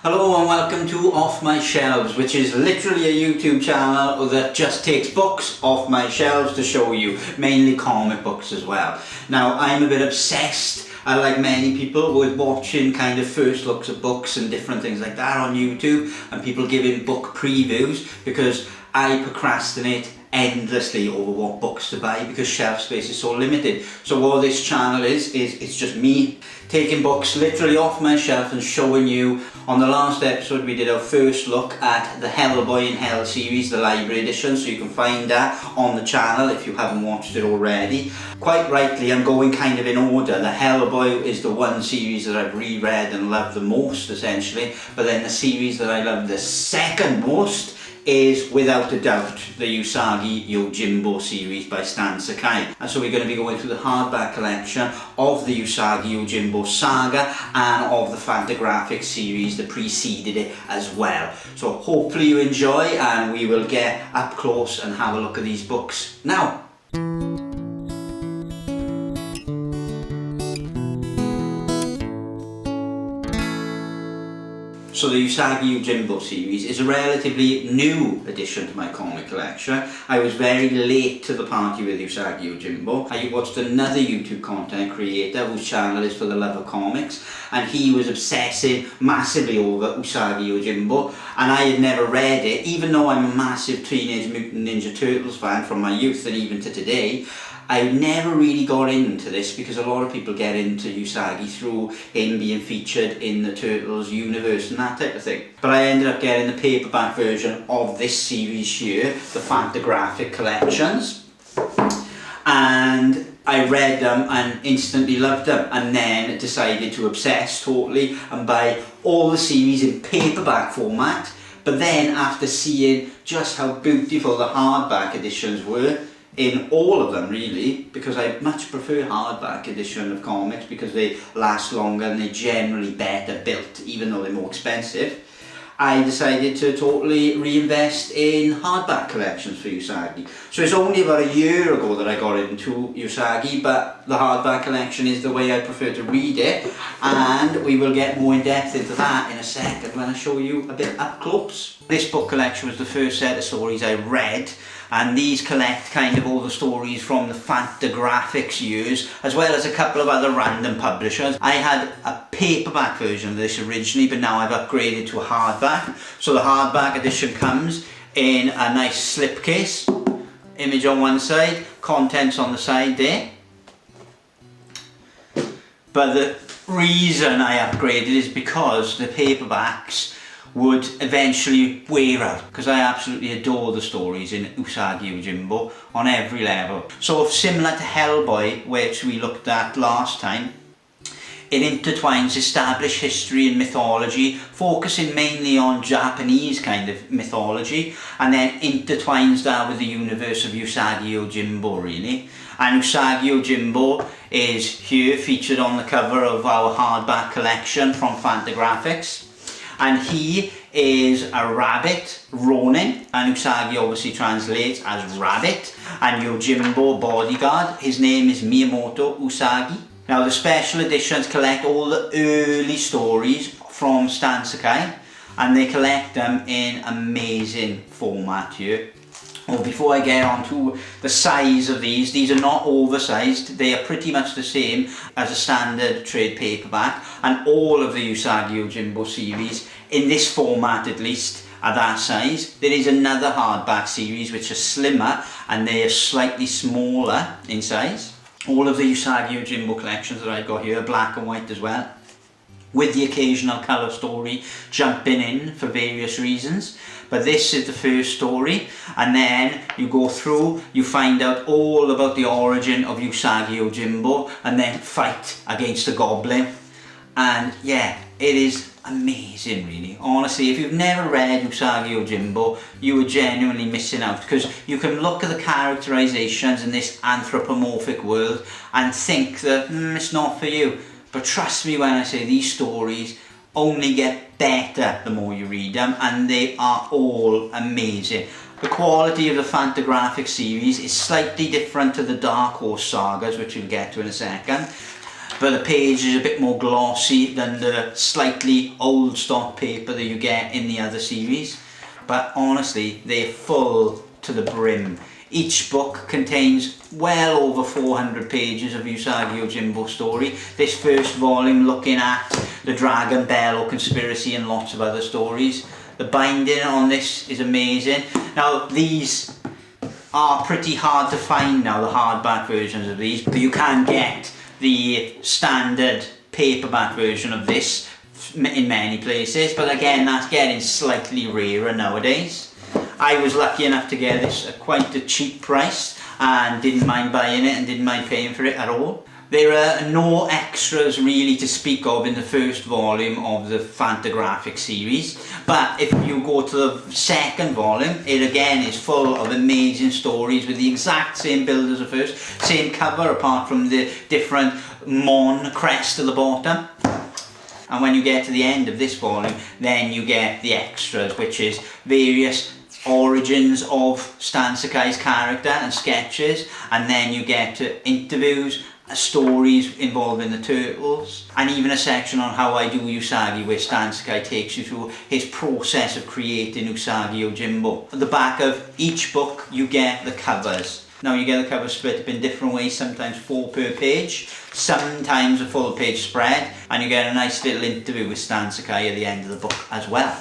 Hello and welcome to Off My Shelves, which is literally a YouTube channel that just takes books off my shelves to show you, mainly comic books as well. Now, I'm a bit obsessed, like many people, with watching kind of first looks at books and different things like that on YouTube, and people giving book previews, because I procrastinate endlessly over what books to buy because shelf space is so limited. So what this channel is it's just me taking books literally off my shelf and showing you. On the last episode we did our first look at the Hellboy in Hell series, the library edition, so you can find that on the channel if you haven't watched it already. Quite rightly, I'm going kind of in order. The Hellboy is the one series that I've reread and loved the most, essentially, but then the series that I love the second most is without a doubt the Usagi Yojimbo series by Stan Sakai. And so we're going to be going through the hardback collection of the Usagi Yojimbo saga and of the Fantagraphics series that preceded it as well. So hopefully you enjoy, and we will get up close and have a look at these books now. So the Usagi Yojimbo series is a relatively new addition to my comic collection. I was very late to the party with Usagi Yojimbo. I watched another YouTube content creator whose channel is for the love of comics, and he was obsessing massively over Usagi Yojimbo, and I had never read it, even though I'm a massive Teenage Mutant Ninja Turtles fan from my youth and even to today. I never really got into this because a lot of people get into Usagi through him being featured in the Turtles universe and that type of thing. But I ended up getting the paperback version of this series here, the Fantagraphic collections, and I read them and instantly loved them, and then decided to obsess totally and buy all the series in paperback format. But then after seeing just how beautiful the hardback editions were, in all of them really, because I much prefer hardback edition of comics because they last longer and they're generally better built, even though they're more expensive, I decided to totally reinvest in hardback collections for Usagi. So it's only about a year ago that I got into Usagi, but the hardback collection is the way I prefer to read it, and we will get more in depth into that in a second when I show you a bit up close. This book collection was the first set of stories I read, and these collect kind of all the stories from the Fantagraphics years, as well as a couple of other random publishers. I had a paperback version of this originally, but now I've upgraded to a hardback. So the hardback edition comes in a nice slipcase, image on one side, contents on the side there. But the reason I upgraded is because the paperbacks would eventually wear out, because I absolutely adore the stories in Usagi Yojimbo on every level. So similar to Hellboy, which we looked at last time, it intertwines established history and mythology, focusing mainly on Japanese kind of mythology, and then intertwines that with the universe of Usagi Yojimbo really. And Usagi Yojimbo is here featured on the cover of our hardback collection from Fantagraphics. And he is a rabbit, Ronin, and Usagi obviously translates as rabbit, and Yojimbo bodyguard. His name is Miyamoto Usagi. Now the special editions collect all the early stories from Stan Sakai, and they collect them in amazing format here. Well, before I get on to the size of these are not oversized, they are pretty much the same as a standard trade paperback, and all of the Usagi Yojimbo series, in this format at least, are that size. There is another hardback series which are slimmer and they are slightly smaller in size. All of the Usagi Yojimbo collections that I've got here are black and white as well, with the occasional colour story jumping in for various reasons. But this is the first story, and then you go through, you find out all about the origin of Usagi Yojimbo, and then fight against the goblin. And yeah, it is amazing really. Honestly, if you've never read Usagi Yojimbo, you are genuinely missing out, because you can look at the characterizations in this anthropomorphic world and think that it's not for you. But trust me when I say these stories only get better the more you read them, and they are all amazing. The quality of the Fantagraphics series is slightly different to the Dark Horse sagas, which we'll get to in a second. but the page is a bit more glossy than the slightly old stock paper that you get in the other series. But honestly, they're full to the brim. Each book contains well over 400 pages of Usagi Yojimbo story. This first volume looking at the Dragon Bell conspiracy and lots of other stories. The binding on this is amazing. Now these are pretty hard to find now, the hardback versions of these, but you can get the standard paperback version of this in many places, but again that's getting slightly rarer nowadays. I was lucky enough to get this at quite a cheap price and didn't mind buying it and didn't mind paying for it at all. There are no extras really to speak of in the first volume of the Fantagraphic series, but if you go to the second volume, it again is full of amazing stories with the exact same build as the first, same cover apart from the different Mon crest at the bottom. And when you get to the end of this volume, then you get the extras, which is various origins of Stan Sakai's character and sketches, and then you get to interviews, stories involving the Turtles, and even a section on How I Do Usagi where Stan Sakai takes you through his process of creating Usagi Yojimbo. At the back of each book you get the covers. Now you get the covers split up in different ways, sometimes 4 per page, sometimes a full page spread, and you get a nice little interview with Stan Sakai at the end of the book as well.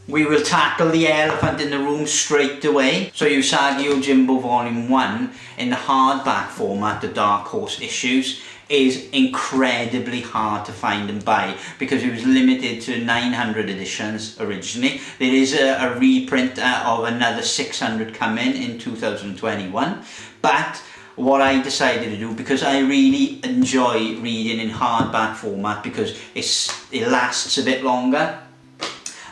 We will tackle the elephant in the room straight away. So Usagi Yojimbo Volume 1 in the hardback format, the Dark Horse issues, is incredibly hard to find and buy because it was limited to 900 editions originally. There is a reprint of another 600 coming in 2021, but what I decided to do, because I really enjoy reading in hardback format because it lasts a bit longer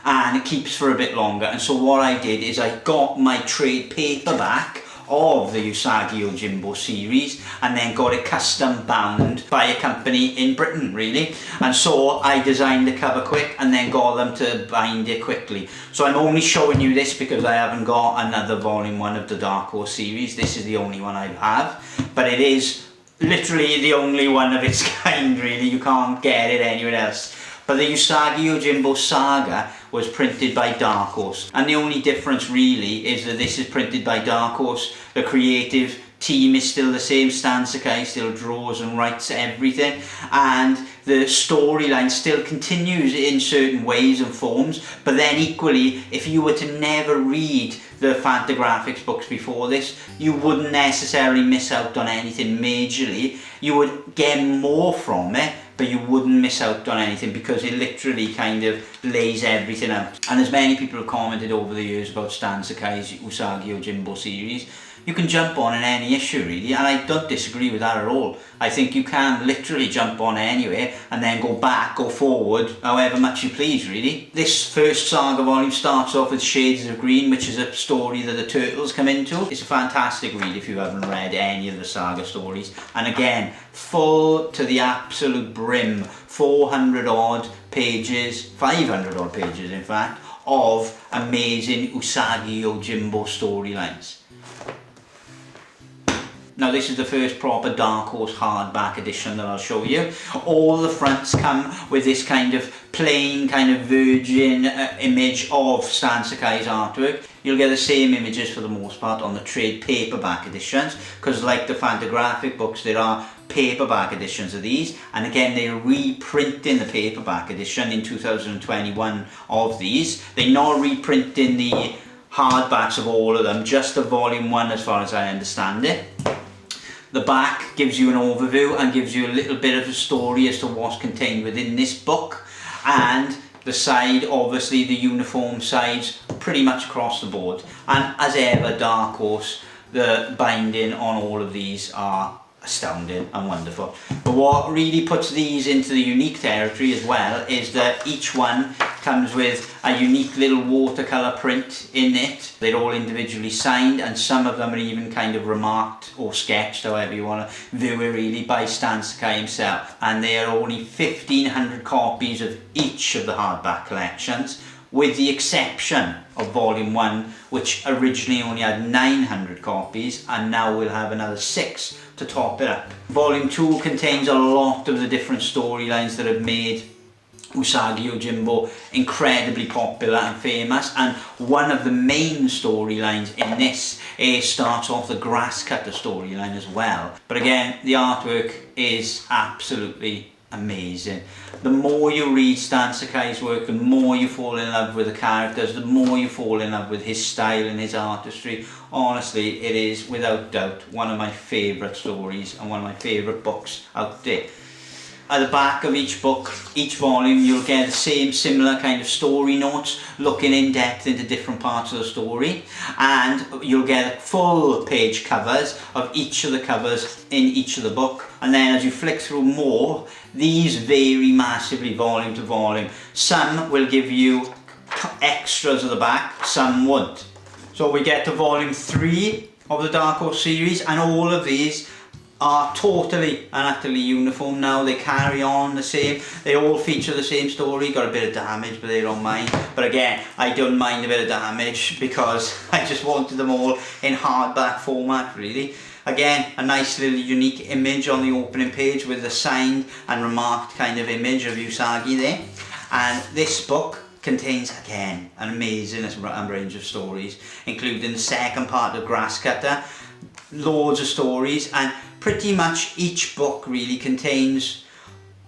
and it keeps for a bit longer, and so what I did is I got my trade paperback of the Usagi Yojimbo series and then got it custom bound by a company in Britain really, and so I designed the cover quick and then got them to bind it quickly. So I'm only showing you this because I haven't got another volume 1 of the Dark Horse series. This is the only one I have, but it is literally the only one of its kind really. You can't get it anywhere else. But the Usagi Yojimbo saga was printed by Dark Horse, and the only difference really is that this is printed by Dark Horse. The creative team is still the same. Stan Sakai still draws and writes everything, and the storyline still continues in certain ways and forms, but then equally, if you were to never read the Fantagraphics books before this, you wouldn't necessarily miss out on anything majorly. You would get more from it, but you wouldn't miss out on anything because it literally kind of lays everything out. And as many people have commented over the years about Stan Sakai's Usagi Yojimbo series, you can jump on in any issue really, and I don't disagree with that at all. I think you can literally jump on anyway and then go back, go forward, however much you please really. This first saga volume starts off with Shades of Green, which is a story that the Turtles come into. It's a fantastic read if you haven't read any of the saga stories, and again, full to the absolute brim, 400 odd pages, 500 odd pages in fact, of amazing Usagi Yojimbo storylines. Now this is the first proper Dark Horse hardback edition that I'll show you. All the fronts come with this kind of plain, kind of virgin image of Stan Sakai's artwork. You'll get the same images for the most part on the trade paperback editions, because like the Fantagraphic books, there are paperback editions of these, and again they're reprinting the paperback edition in 2021 of these. They're not reprinting the hardbacks of all of them, just the volume 1 as far as I understand it. The back gives you an overview and gives you a little bit of a story as to what's contained within this book, and the side, obviously the uniform sides pretty much across the board. And as ever, Dark Horse, the binding on all of these are astounding and wonderful. But what really puts these into the unique territory as well is that each one comes with a unique little watercolour print in it. They're all individually signed, and some of them are even kind of remarked or sketched, however you want to view it really, by Stan Sakai himself. And there are only 1,500 copies of each of the hardback collections, with the exception of volume 1, which originally only had 900 copies, and now we'll have another 6 to top it up. Volume 2 contains a lot of the different storylines that have made Usagi Yojimbo incredibly popular and famous, and one of the main storylines in this starts off the grass cutter storyline as well. But again, the artwork is absolutely amazing. The more you read Stan Sakai's work, the more you fall in love with the characters, the more you fall in love with his style and his artistry. Honestly, it is without doubt one of my favourite stories and one of my favourite books out there. At the back of each book, each volume, you'll get the same similar kind of story notes looking in depth into different parts of the story, and you'll get full page covers of each of the covers in each of the book. And then as you flick through more, these vary massively volume to volume. Some will give you extras at the back, some won't. So we get to volume 3 of the Dark Horse series, and all of these are totally and utterly uniform now. They carry on the same, they all feature the same story. Got a bit of damage, but they don't mind. But again, I don't mind a bit of damage because I just wanted them all in hardback format, really. Again, a nice little unique image on the opening page with the signed and remarked kind of image of Usagi there. And this book contains, again, an amazing range of stories, including the second part of Grasscutter, loads of stories, and pretty much each book really contains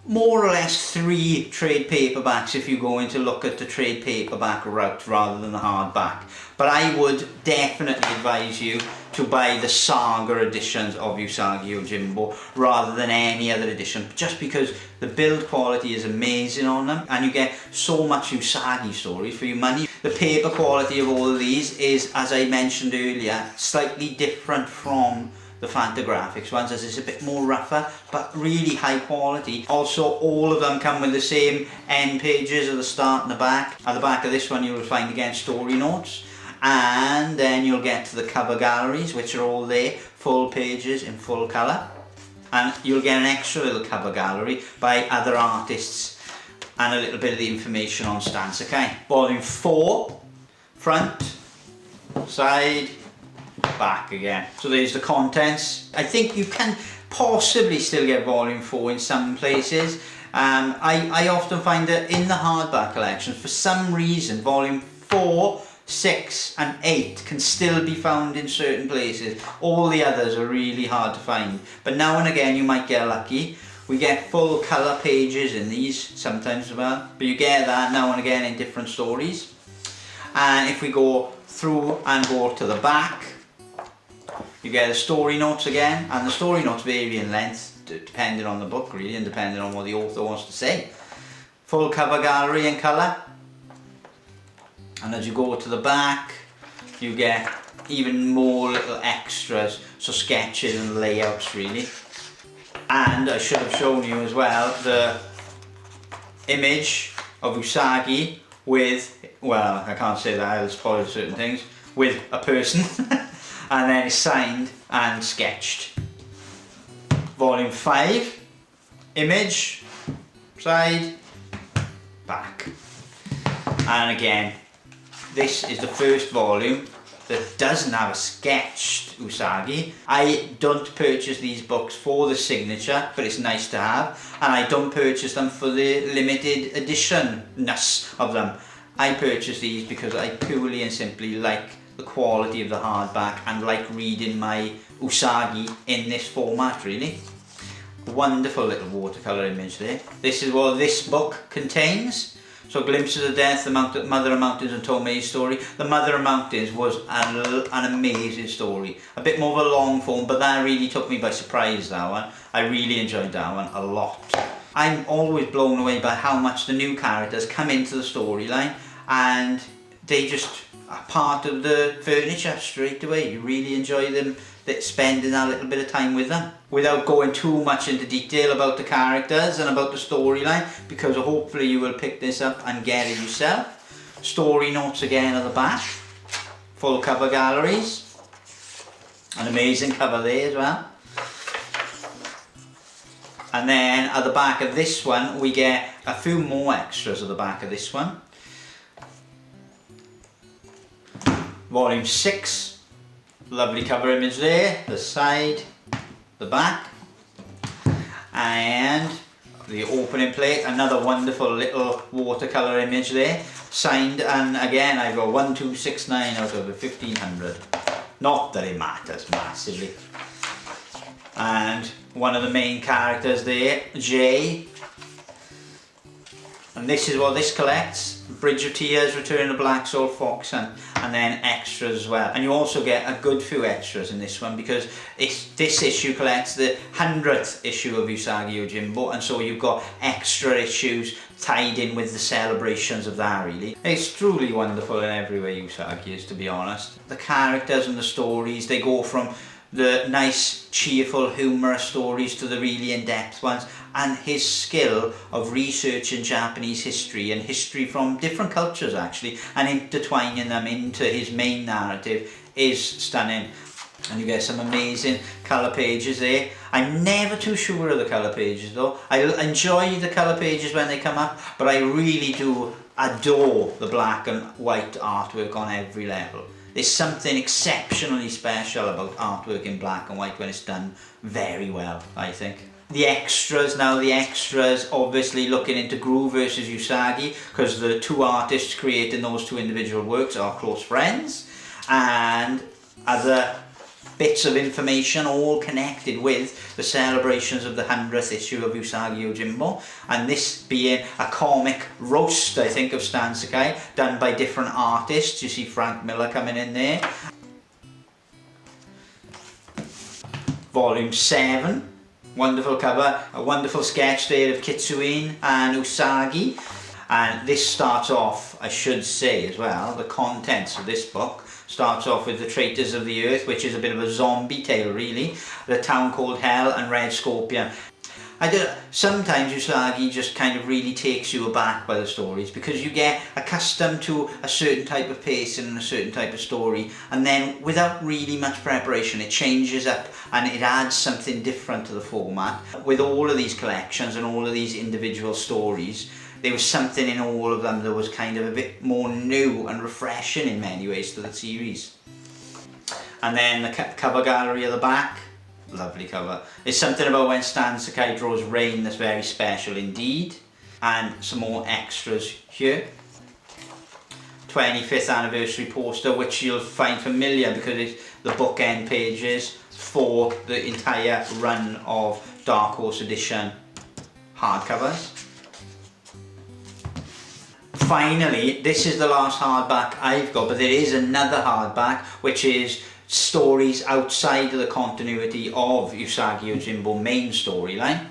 more or less 3 trade paperbacks if you're going to look at the trade paperback route rather than the hardback. But I would definitely advise you to buy the saga editions of Usagi Yojimbo rather than any other edition, just because the build quality is amazing on them and you get so much Usagi stories for your money. The paper quality of all of these is, as I mentioned earlier, slightly different from the Fantagraphics ones, as it's a bit more rougher, but really high quality. Also, all of them come with the same end pages at the start and the back. At the back of this one you will find again story notes, and then you'll get to the cover galleries, which are all there, full pages in full colour, and you'll get an extra little cover gallery by other artists and a little bit of the information on Stan Sakai. Volume 4, front, side, back again. So there's the contents. I think you can possibly still get volume 4 in some places. I often find that in the hardback collections, for some reason, volume 4, 6 and 8 can still be found in certain places. All the others are really hard to find, but now and again you might get lucky. We get full colour pages in these sometimes as well, but you get that now and again in different stories. And if we go through and go to the back, you get the story notes again, and the story notes vary in length depending on the book really, and depending on what the author wants to say. Full cover gallery in colour. And as you go to the back, you get even more little extras, so sketches and layouts really. And I should have shown you as well the image of Usagi with, well, I can't say that, I'll spoil certain things, with a person, and then it's signed and sketched. Volume 5, image, side, back. And again, this is the first volume that doesn't have a sketched Usagi. I don't purchase these books for the signature, but it's nice to have, and I don't purchase them for the limited edition-ness of them. I purchase these because I purely and simply like the quality of the hardback and like reading my Usagi in this format really. Wonderful little watercolour image there. This is what this book contains. So Glimpses of Death, the Mother of Mountains and Tomei's story. The Mother of Mountains was an amazing story. A bit more of a long form, but that really took me by surprise, that one. I really enjoyed that one a lot. I'm always blown away by how much the new characters come into the storyline and they just are part of the furniture straight away. You really enjoy them, spending that little bit of time with them. Without going too much into detail about the characters and about the storyline, because hopefully you will pick this up and get it yourself. Story notes again at the back. Full cover galleries. An amazing cover there as well. And then at the back of this one we get a few more extras at the back of this one. Volume 6, lovely cover image there, the side, the back, and the opening plate, another wonderful little watercolour image there, signed, and again I've got 1269 out of the 1500. Not that it matters massively. And one of the main characters there, Jay. And this is what this collects. Bridge of Tears, Return of Black Soul, Fox Hunt, and then extras as well. And you also get a good few extras in this one because this issue collects the 100th issue of Usagi Yojimbo, and so you've got extra issues tied in with the celebrations of that really. It's truly wonderful in every way, Usagi is, to be honest. The characters and the stories, they go from the nice, cheerful, humorous stories to the really in-depth ones, and his skill of researching Japanese history and history from different cultures actually and intertwining them into his main narrative is stunning. And you get some amazing colour pages there. I'm never too sure of the colour pages though. I enjoy the colour pages when they come up, but I really do adore the black and white artwork on every level. There's something exceptionally special about artwork in black and white when it's done very well, I think. The extras, now the extras obviously looking into Gru versus Usagi, because the two artists creating those two individual works are close friends, and other bits of information all connected with the celebrations of the 100th issue of Usagi Yojimbo, and this being a comic roast, I think, of Stan Sakai, done by different artists. You see Frank Miller coming in there. Volume 7, wonderful cover, a wonderful sketch there of Kitsune and Usagi, and this starts off, I should say as well, the contents of this book starts off with the Traitors of the Earth, which is a bit of a zombie tale really, the Town Called Hell, and Red Scorpion. Sometimes Usagi just kind of really takes you aback by the stories because you get accustomed to a certain type of pacing and a certain type of story, and then without really much preparation it changes up and it adds something different to the format. With all of these collections and all of these individual stories, there was something in all of them that was kind of a bit more new and refreshing in many ways to the series. And then the cover gallery at the back, lovely cover. There's something about when Stan Sakai draws rain that's very special indeed. And some more extras here. 25th anniversary poster, which you'll find familiar because it's the bookend pages for the entire run of Dark Horse edition hardcovers. Finally, this is the last hardback I've got, but there is another hardback which is stories outside of the continuity of Usagi Yojimbo main storyline,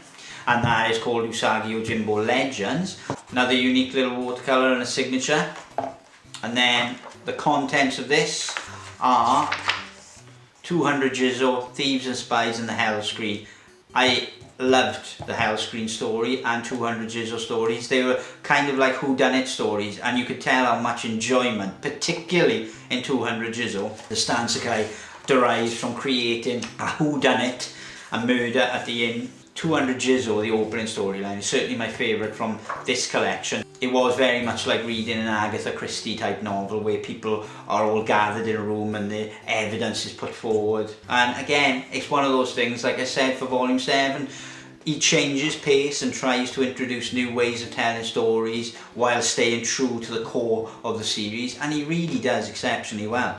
and that is called Usagi Yojimbo Legends. Another unique little watercolour and a signature. And then the contents of this are 200 Jizo, Thieves and Spies and the Hell Screen. I loved the Hell Screen story and 200 Jizo stories. They were kind of like whodunit stories, and you could tell how much enjoyment, particularly in 200 Jizo, the Stan Sakai derives from creating a whodunit, a murder at the inn. 200 Jizo, the opening storyline, is certainly my favourite from this collection. It was very much like reading an Agatha Christie type novel where people are all gathered in a room and the evidence is put forward. And again, it's one of those things, like I said, for volume 7, he changes pace and tries to introduce new ways of telling stories while staying true to the core of the series, and he really does exceptionally well.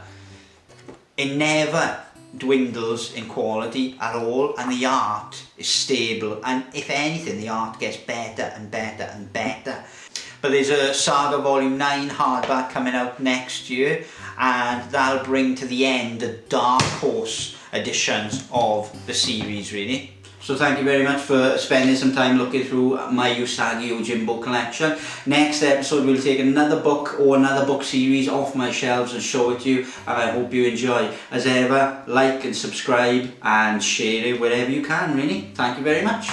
It never dwindles in quality at all, and the art is stable, and if anything the art gets better and better and better. But there's a Saga Volume 9 hardback coming out next year, and that'll bring to the end the Dark Horse editions of the series really. So thank you very much for spending some time looking through my Usagi Yojimbo collection. Next episode we'll take another book or another book series off my shelves and show it to you, and I hope you enjoy. As ever, like and subscribe and share it wherever you can really. Thank you very much.